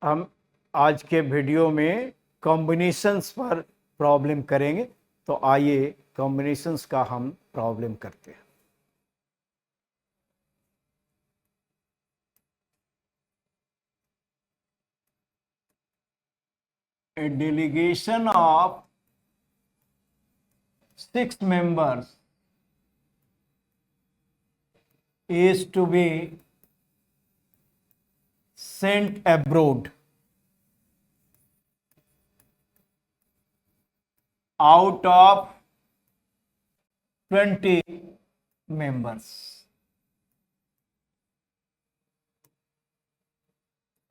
हम आज के वीडियो में कॉम्बिनेशंस पर प्रॉब्लम करेंगे। तो आइए कॉम्बिनेशंस का हम प्रॉब्लम करते हैं। A delegation of 6 members is to be sent abroad out of 20 members.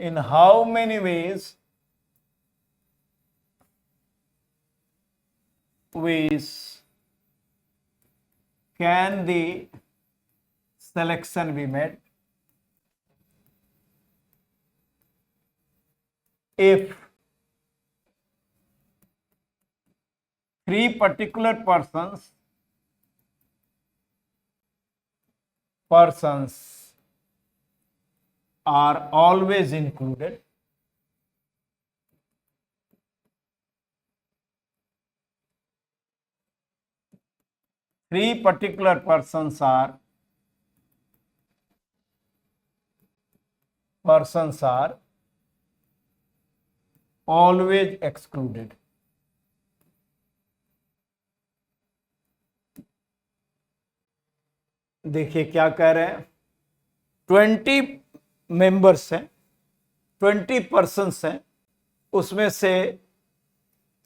In how many ways can the selection be made? If 3 particular persons are always included, persons are always excluded. देखिए क्या कह रहे हैं, 20 members हैं, 20 persons हैं, उसमें से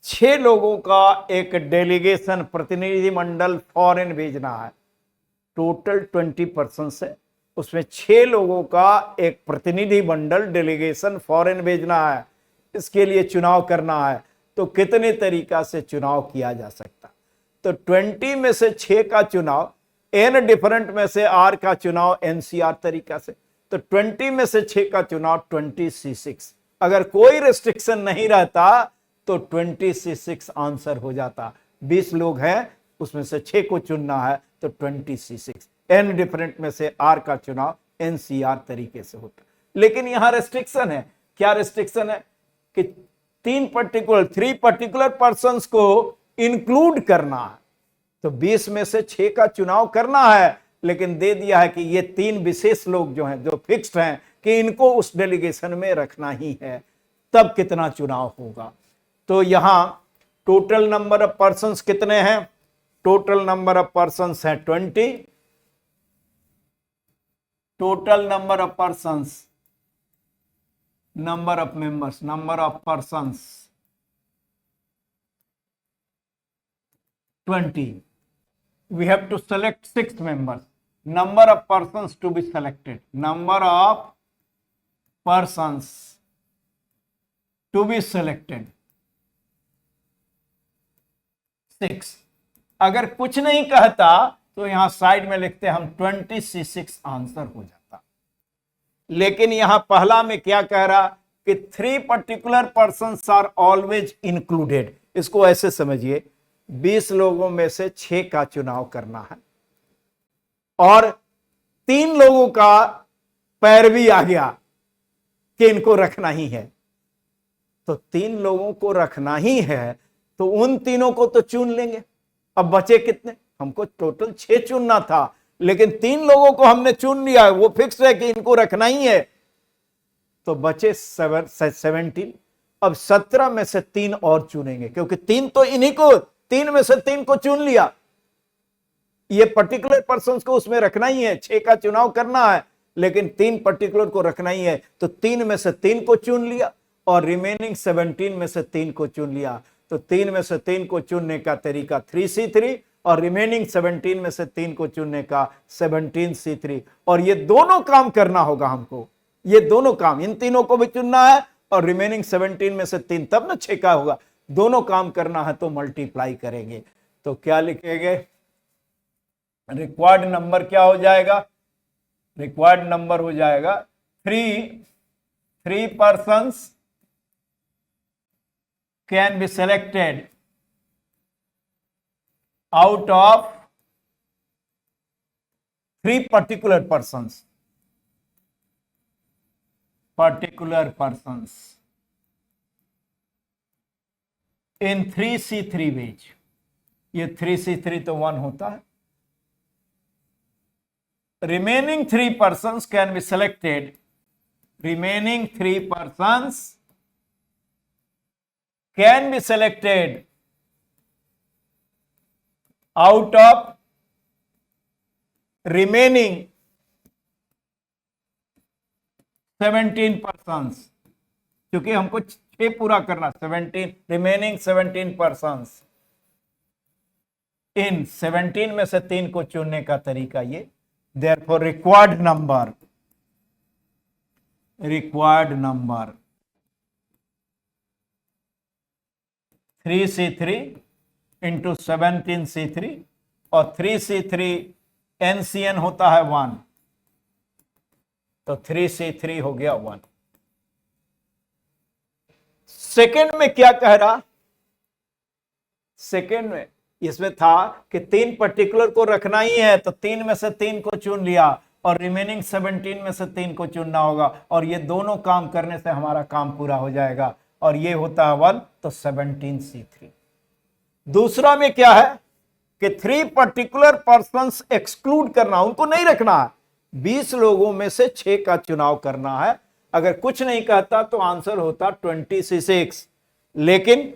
6 लोगों का एक डेलीगेशन प्रतिनिधि मंडल फॉरेन भेजना है। टोटल 20 पर्सन्स है, उसमें 6 लोगों का एक प्रतिनिधि मंडल डेलीगेशन फॉरेन भेजना है। इसके लिए चुनाव करना है। तो कितने तरीका से चुनाव किया जा सकता? तो 20 में से 6 का चुनाव एन डिफरेंट में से आर का चुनाव एनसीआर तरीका से। तो 20 में से 6 का चुनाव 20C6। अगर कोई रेस्ट्रिक्शन नहीं रहता तो 20C6 आंसर हो जाता। 20 लोग हैं, उसमें से 6 को चुनना है, तो 20C6। एन डिफरेंट में से आर का चुनाव एनसीआर तरीके से होता। लेकिन यहां रेस्ट्रिक्शन है। क्या रेस्ट्रिक्शन है? कि 3 पर्टिकुलर पर्संस को इंक्लूड करना है। तो 20 में से 6 का चुनाव करना है, लेकिन दे दिया है कि ये 3 विशेष लोग जो हैं, जो फिक्स्ड हैं, कि इनको उस डेलीगेशन में रखना ही है। तब कितना चुनाव होगा? तो यहां टोटल नंबर ऑफ पर्संस कितने हैं? टोटल नंबर ऑफ पर्संस है 20। Total number of persons, number of members, number of persons 20. We have to select 6 members. Number of persons to be selected. Number of persons to be selected 6. अगर कुछ नहीं कहता तो यहां side में लिखते हम 20C6 आंसर हो जाता। लेकिन यहां पहला में क्या कह रहा कि 3 particular persons are always included. इसको ऐसे समझिए, 20 लोगों में से 6 का चुनाव करना है और 3 लोगों का पैरवी आ गया कि इनको रखना ही है। तो 3 लोगों को रखना ही है, तो उन तीनों को तो चुन लेंगे। अब बचे कितने? हमको टोटल 6 चुनना था, लेकिन 3 लोगों को हमने चुन लिया, वो फिक्स है कि इनको रखना ही है। तो बचे 17। अब 17 में से 3 और चुनेंगे, क्योंकि 3 तो इन्हीं को, 3 में से 3 को चुन लिया। ये पर्टिकुलर पर्सन्स को उसमें रखना ही है। 6 का चुनाव करना है, लेकिन 3 पर्टिकुलर को रखना ही है। तो 3 में से 3 को चुन लिया और रिमेनिंग 17 में से 3 को चुन लिया। तो 3 में से 3 को चुनने का तरीका 3C3 और रिमेनिंग 17 में से 3 को चुनने का 17C3। और ये दोनों काम करना होगा हमको। ये दोनों काम, इन तीनों को भी चुनना है और रिमेनिंग 17 में से 3, तब ना 6 का होगा। दोनों काम करना है तो मल्टीप्लाई करेंगे। तो क्या लिखेंगे? रिक्वायर्ड नंबर क्या हो जाएगा? रिक्वायर्ड नंबर हो जाएगा 3 persons can be selected out of 3 particular persons. In 3C3 ways, ये 3C3 तो 1 होता है। Remaining 3 persons can be selected, remaining 3 persons can be selected out of remaining 17 persons, क्योंकि हमको 6 पूरा करना, 17 रिमेनिंग 17 persons, इन 17 में से 3 को चुनने का तरीका ये, therefore required number 3C3 into 17C3, और 3C3 NCN होता है 1, तो 3C3 हो गया 1। सेकेंड में क्या कह रहा, सेकेंड में इसमें था कि 3 पर्टिकुलर को रखना ही है, तो 3 में से 3 को चुन लिया और रिमेनिंग 17 में से 3 को चुनना होगा, और ये दोनों काम करने से हमारा काम पूरा हो जाएगा, और ये होता है 1, तो 17C3। दूसरा में क्या है कि 3 पर्टिकुलर पर्सन्स एक्सक्लूड करना, उनको नहीं रखना है, 20 लोगों में से 6 का चुनाव करना है। अगर कुछ नहीं कहता तो आंसर होता 20C6, लेकिन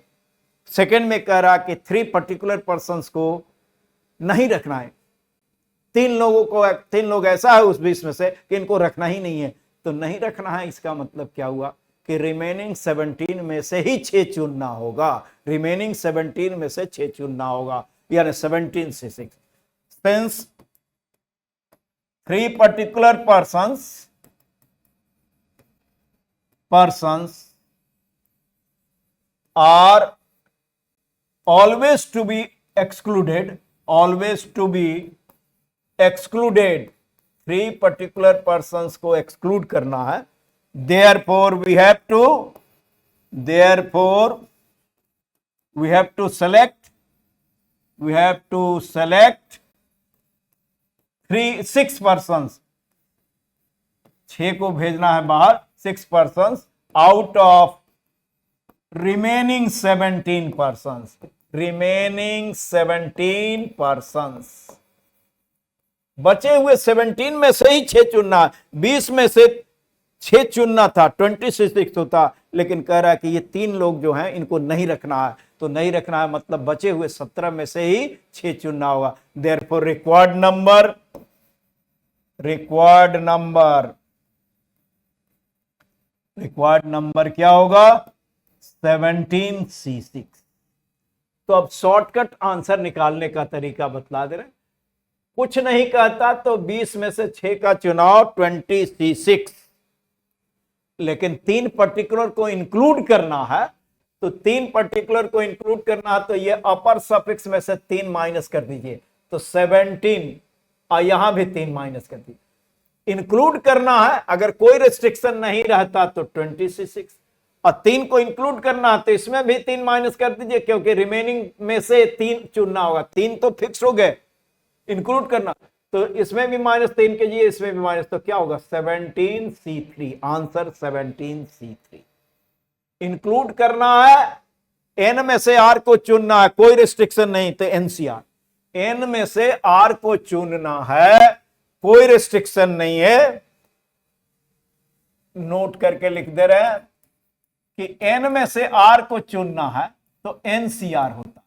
सेकंड में कह रहा कि 3 पर्टिकुलर पर्सन्स को नहीं रखना है, 3 लोग ऐसा है उस 20 में से कि इनको रखना ही नहीं है, तो नहीं रखना है। इसका मतलब क्या हुआ कि रिमेनिंग 17 में से ही 6 चुनना होगा, रिमेनिंग 17 में से 6 चुनना होगा, यानी 17C6। Since 3 particular persons are always to be excluded, 3 particular persons को exclude करना है, therefore we have to select 6 persons, 6 को भेजना है बाहर, 6 persons out of remaining 17 persons, बचे हुए 17 में से ही 6 चुनना, 20 में से 6 चुनना था, 20C6 होता, लेकिन कह रहा है कि ये 3 लोग जो हैं इनको नहीं रखना है, तो नहीं रखना है मतलब बचे हुए 17 में से ही 6 चुनना होगा। देयरफॉर रिक्वायर्ड नंबर क्या होगा, 17C6। तो अब शॉर्टकट आंसर निकालने का तरीका बतला दे रहे, कुछ नहीं कहता तो 20 में से 6 का चुनाव 20C6, लेकिन 3 पर्टिकुलर को इंक्लूड करना है, तो 3 पर्टिकुलर को इंक्लूड करना है, तो ये अपर सफिक्स में से 3 माइनस कर दीजिए, तो 17, और यहां भी 3 माइनस कर दीजिए। इंक्लूड करना है, अगर कोई रिस्ट्रिक्शन नहीं रहता तो 20C6, और 3 को इंक्लूड करना है तो इसमें भी 3 माइनस कर दीजिए, क्योंकि रिमेनिंग में से 3 चुनना होगा, 3 तो फिक्स हो गए, इंक्लूड करना, तो इसमें भी -3 कीजिए, इसमें भी माइनस, तो क्या होगा 17C3, आंसर 17C3। इंक्लूड करना है, n में से r को चुनना है, कोई रिस्ट्रिक्शन नहीं, तो NCR, n में से r को चुनना है, कोई रिस्ट्रिक्शन नहीं है, नोट करके लिख दे रहे हैं कि n में से r को चुनना है तो NCR होता,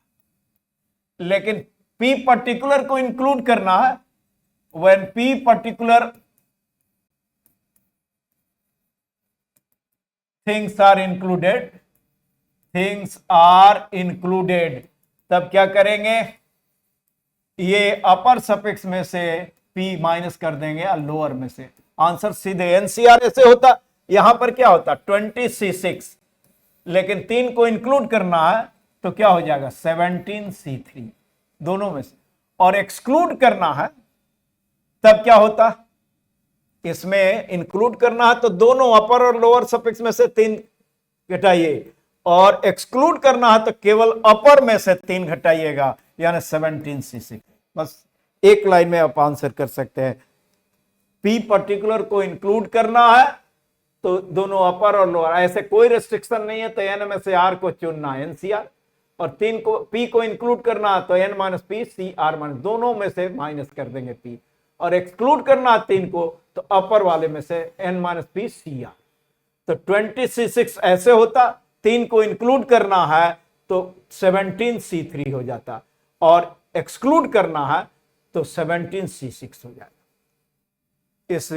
लेकिन p पर्टिकुलर को इंक्लूड करना है, when p particular things are included, तब क्या करेंगे, ये अपर सफिक्स में से p माइनस कर देंगे और लोअर में से, आंसर सीधे NCR ऐसे होता। यहां पर क्या होता 20C6, लेकिन 3 को इंक्लूड करना है तो क्या हो जाएगा 17C3, दोनों में से, और एक्सक्लूड करना है तब क्या होता, इसमें इंक्लूड करना है तो दोनों अपर और लोअर सफिक्स में से 3 घटाइए, और एक्सक्लूड करना है तो केवल अपर में से 3 घटाइएगा, यानी 17C6। बस एक लाइन में आप आंसर कर सकते हैं। p पर्टिकुलर को इंक्लूड करना है तो दोनों अपर और लोअर, ऐसे कोई रिस्ट्रिक्शन नहीं है, तो n में से r को चुनना है NCR, और 3 को p को इंक्लूड करना है तो n minus P C R minus, दोनों में से माइनस कर देंगे p, और एक्सक्लूड करना है 3 को तो अपर वाले में से n minus P C R. तो 26 ऐसे होता, 3 को इंक्लूड करना है तो 17c3 हो जाता, और एक्सक्लूड करना है तो 17c6 हो जाएगा। इस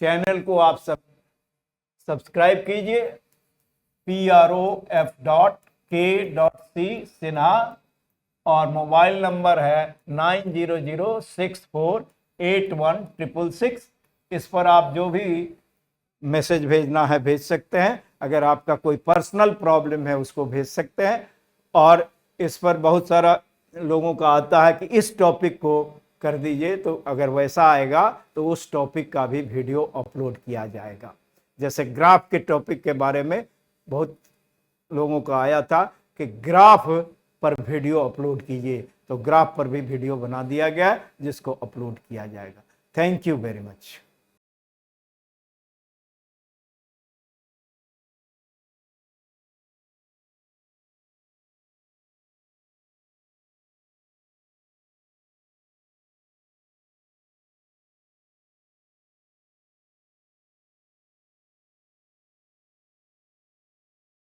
चैनल को आप सब सब्सक्राइब कीजिए, PROF.K.C सिन्हा, और मोबाइल नंबर है 9006481666। इस पर आप जो भी मैसेज भेजना है भेज सकते हैं। अगर आपका कोई पर्सनल प्रॉब्लम है उसको भेज सकते हैं। और इस पर बहुत सारा लोगों का आता है कि इस टॉपिक को कर दीजिए, तो अगर वैसा आएगा तो उस टॉपिक का भी वीडियो अपलोड किया जाएगा। जैसे ग्राफ के टॉपिक के बारे में बहुत लोगों का आया था कि ग्राफ पर वीडियो अपलोड कीजिए, तो ग्राफ पर भी वीडियो बना दिया गया है जिसको अपलोड किया जाएगा। Thank you very much.